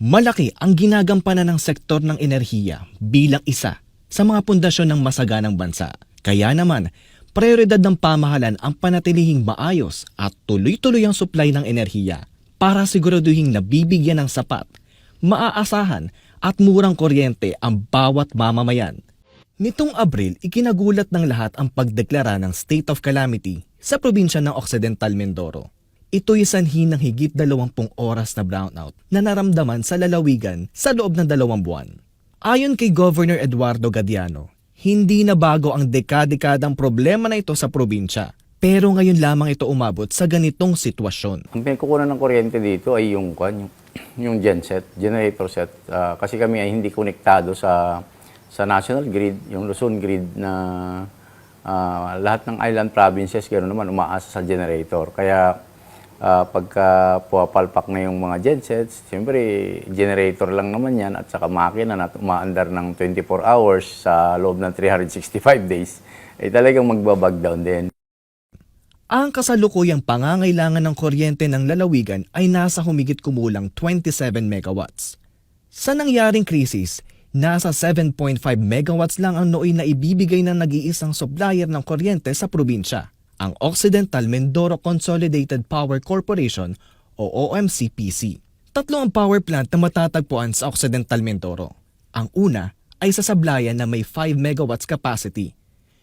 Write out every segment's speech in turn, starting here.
Malaki ang ginagampanan ng sektor ng enerhiya bilang isa sa mga pundasyon ng masaganang bansa. Kaya naman, prioridad ng pamahalan ang panatilihing maayos at tuloy-tuloy ang supply ng enerhiya para siguraduhing nabibigyan ng sapat, maaasahan at murang kuryente ang bawat mamamayan. Nitong Abril, ikinagulat ng lahat ang pagdeklara ng state of calamity sa probinsya ng Occidental Mindoro. Ito'y sanhi ng higit 20 oras na brownout na naramdaman sa lalawigan sa loob ng 2 buwan. Ayon kay Governor Eduardo Gadiano, hindi na bago ang dekadang problema na ito sa probinsya. Pero ngayon lamang ito umabot sa ganitong sitwasyon. Ang pinagkukunan ng kuryente dito ay yung genset, generator set. Kasi kami ay hindi konektado sa national grid, yung Luzon grid na lahat ng island provinces gano'n naman umaasa sa generator. Kaya pagka puwapalpak na yung mga gensets, siyempre generator lang naman yan at saka makina na umaandar ng 24 hours sa loob ng 365 days, ay talagang magbabag down din. Ang kasalukuyang pangangailangan ng kuryente ng lalawigan ay nasa humigit kumulang 27 megawatts. Sa nangyaring krisis, nasa 7.5 megawatts lang ang nooy na ibibigay ng nag-iisang supplier ng kuryente sa probinsya, ang Occidental Mindoro Consolidated Power Corporation o OMCPC. Tatlo ang power plant na matatagpuan sa Occidental Mindoro. Ang una ay sa Sablayan na may 5 megawatts capacity.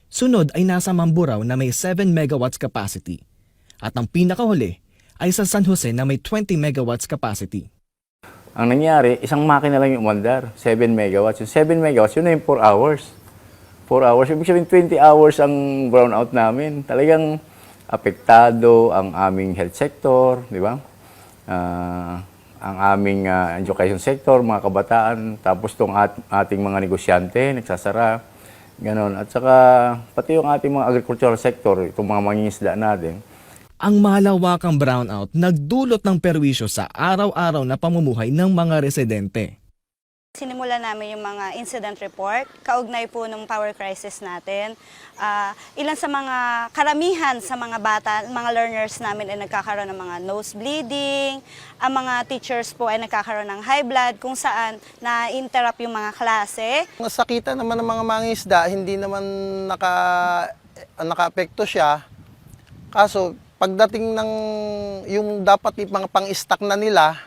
Sunod ay nasa Mamburao na may 7 megawatts capacity. At ang pinakahuli ay sa San Jose na may 20 megawatts capacity. Ang nangyari, isang makina lang yung umandar, 7 megawatts. Yung 7 megawatts, yun na yung 4 hours. 4 hours, ibig sabihin 20 hours ang brownout namin. Talagang apektado ang aming health sector, di ba? Ang aming education sector, mga kabataan, tapos itong ating mga negosyante, nagsasara, ganon. At saka pati yung ating mga agricultural sector, itong mga mangingisda natin. Ang malawakang brownout nagdulot ng perwisyo sa araw-araw na pamumuhay ng mga residente. Sinimula namin yung mga incident report, kaugnay po ng power crisis natin. Ilan sa mga karamihan sa mga bata, mga learners namin ay nagkakaroon ng mga nose bleeding, ang mga teachers po ay nagkakaroon ng high blood kung saan na-interrupt yung mga klase. Nasakitan naman ng mga mangingisda, hindi naman naka-apekto siya. Kaso pagdating ng yung dapat yung mga pang-stock na nila,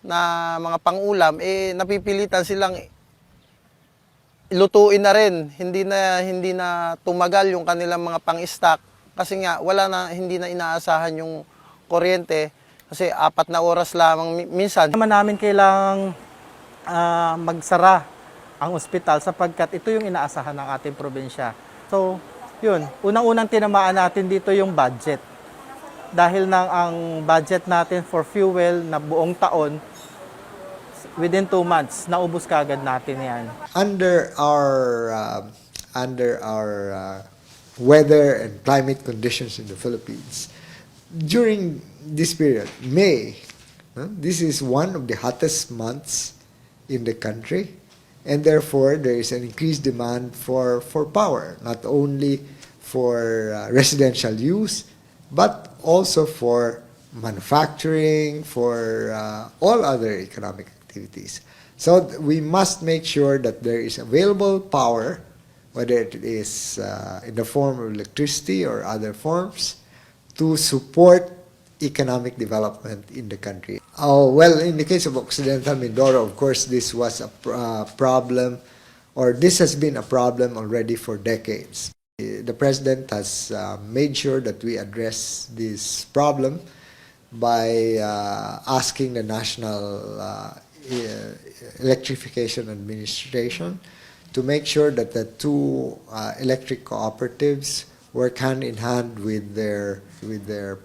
na mga pangulam, napipilitan silang lutuin na rin. Hindi na tumagal yung kanilang mga pang-stock kasi nga hindi na inaasahan yung kuryente kasi 4 na oras lamang minsan. Naman namin kailangang magsara ang ospital sapagkat ito yung inaasahan ng ating probinsya. So, yun, unang-unang tinamaan natin dito yung budget. Dahil ang budget natin for fuel na buong taon, within 2 months, naubos kaagad natin yan. Under our weather and climate conditions in the Philippines, during this period, May, this is one of the hottest months in the country, and therefore there is an increased demand for power, not only for residential use, but also for manufacturing, for all other economic activities. So we must make sure that there is available power, whether it is in the form of electricity or other forms, to support economic development in the country. Well, in the case of Occidental Mindoro, of course, this was a problem, or this has been a problem already for decades. The President has made sure that we address this problem by asking the National Electrification Administration to make sure that the 2 electric cooperatives work hand in hand with their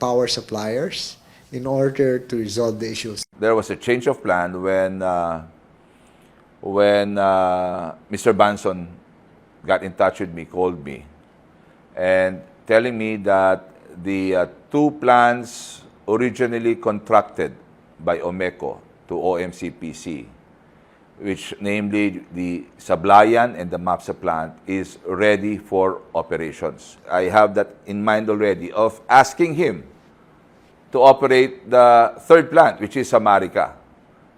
power suppliers in order to resolve the issues. There was a change of plan when Mr. Banson got in touch with me, called me, and telling me that the 2 plants originally contracted by OMECO to OMCPC, which namely the Sablayan and the MAPSA plant, is ready for operations. I have that in mind already of asking him to operate the 3rd plant, which is Samarica,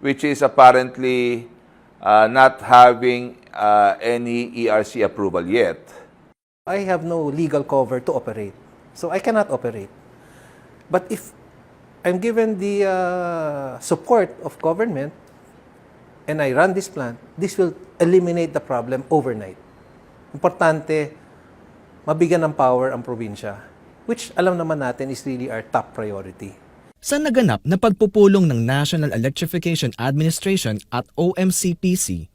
which is apparently not having any ERC approval yet. I have no legal cover to operate, so I cannot operate. But if I'm given the support of government and I run this plant, this will eliminate the problem overnight. Importante, mabigyan ng power ang probinsya, which alam naman natin is really our top priority. Sa naganap na pagpupulong ng National Electrification Administration at OMCPC,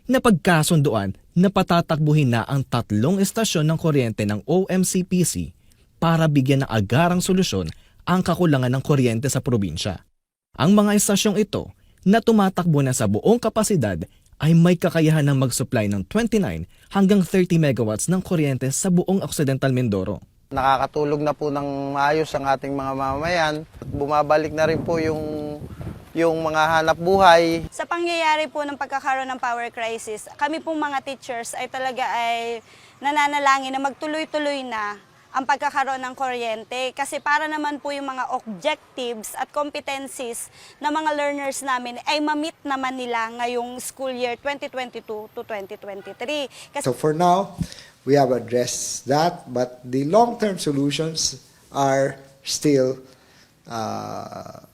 napagkasunduan na patatakbuhin na ang 3 estasyon ng kuryente ng OMCPC para bigyan ng agarang solusyon ang kakulangan ng kuryente sa probinsya. Ang mga estasyong ito na tumatakbo na sa buong kapasidad ay may kakayahan ng mag-supply ng 29 hanggang 30 megawatts ng kuryente sa buong Occidental Mindoro. Nakakatulog na po ng maayos ang ating mga mamamayan. Bumabalik na rin po yung mga hanap buhay. Sa pangyayari po ng pagkakaroon ng power crisis, kami pong mga teachers ay talaga ay nananalangin na magtuloy-tuloy na ang pagkakaroon ng kuryente kasi para naman po yung mga objectives at competencies ng mga learners namin ay ma-meet naman nila ngayong school year 2022 to 2023. So for now, we have addressed that, but the long-term solutions are still are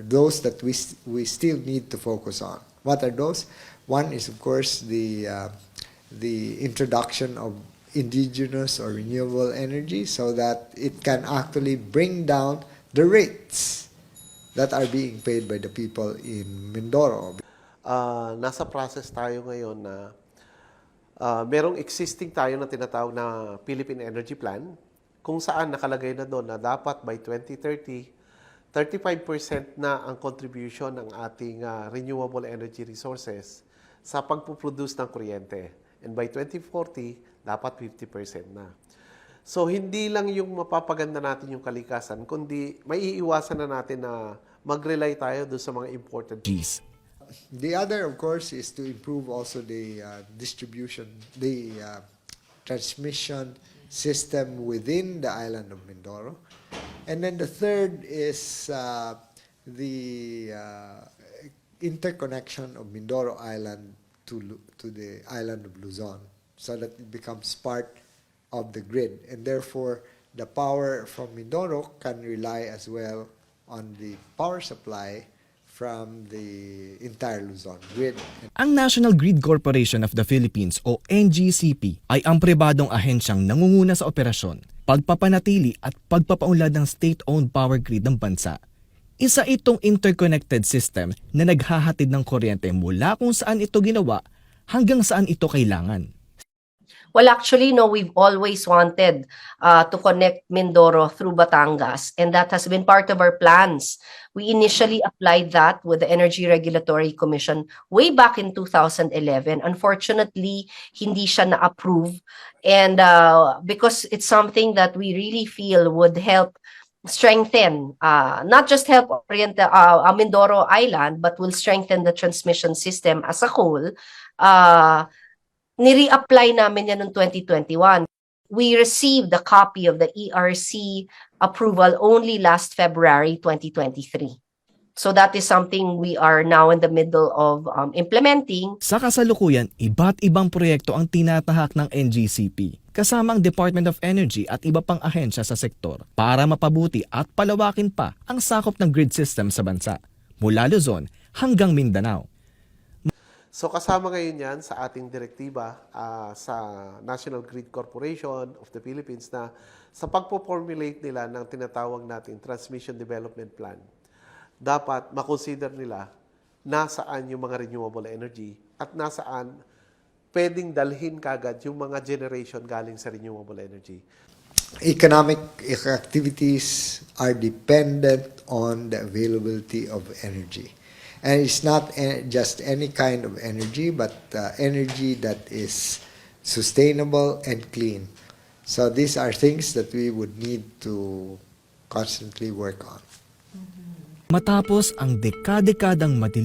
those that we still need to focus on. What are those? One is of course the introduction of indigenous or renewable energy so that it can actually bring down the rates that are being paid by the people in Mindoro. Nasa process tayo ngayon na merong existing tayo na tinatawag na Philippine Energy Plan kung saan nakalagay na doon na dapat by 2030, 35% na ang contribution ng ating renewable energy resources sa pagpuproduce ng kuryente. And by 2040, dapat 50% na. So, hindi lang yung mapapaganda natin yung kalikasan, kundi may iiwasan na natin na mag-rely tayo doon sa mga imported. The other, of course, is to improve also the distribution, the transmission system within the island of Mindoro. And then the third is the interconnection of Mindoro Island to the island of Luzon, so that it becomes part of the grid. And therefore, the power from Mindoro can rely as well on the power supply from the entire Luzon grid. Ang National Grid Corporation of the Philippines o NGCP ay ang pribadong ahensyang nangunguna sa operasyon, pagpapanatili at pagpapaunlad ng state-owned power grid ng bansa. Isa itong interconnected system na naghahatid ng kuryente mula kung saan ito ginawa hanggang saan ito kailangan. Well, actually, no, we've always wanted to connect Mindoro through Batangas, and that has been part of our plans. We initially applied that with the Energy Regulatory Commission way back in 2011. Unfortunately, hindi siya na-approve, and because it's something that we really feel would help strengthen, not just help orient Mindoro Island, but will strengthen the transmission system as a whole. Ni-reapply namin yan noong 2021. We received the copy of the ERC approval only last February 2023. So that is something we are now in the middle of implementing. Sa kasalukuyan, iba't ibang proyekto ang tinatahak ng NGCP, kasama ang Department of Energy at iba pang ahensya sa sektor para mapabuti at palawakin pa ang sakop ng grid system sa bansa, mula Luzon hanggang Mindanao. So kasama ngayon yan sa ating direktiba sa National Grid Corporation of the Philippines na sa pagpo-formulate nila ng tinatawag nating Transmission Development Plan, dapat makonsider nila nasaan yung mga renewable energy at nasaan pwedeng dalhin kagad yung mga generation galing sa renewable energy. Economic activities are dependent on the availability of energy. And it's not just any kind of energy, but energy that is sustainable and clean. So these are things that we would need to constantly work on. Matapos ang dekada-dekadang madilim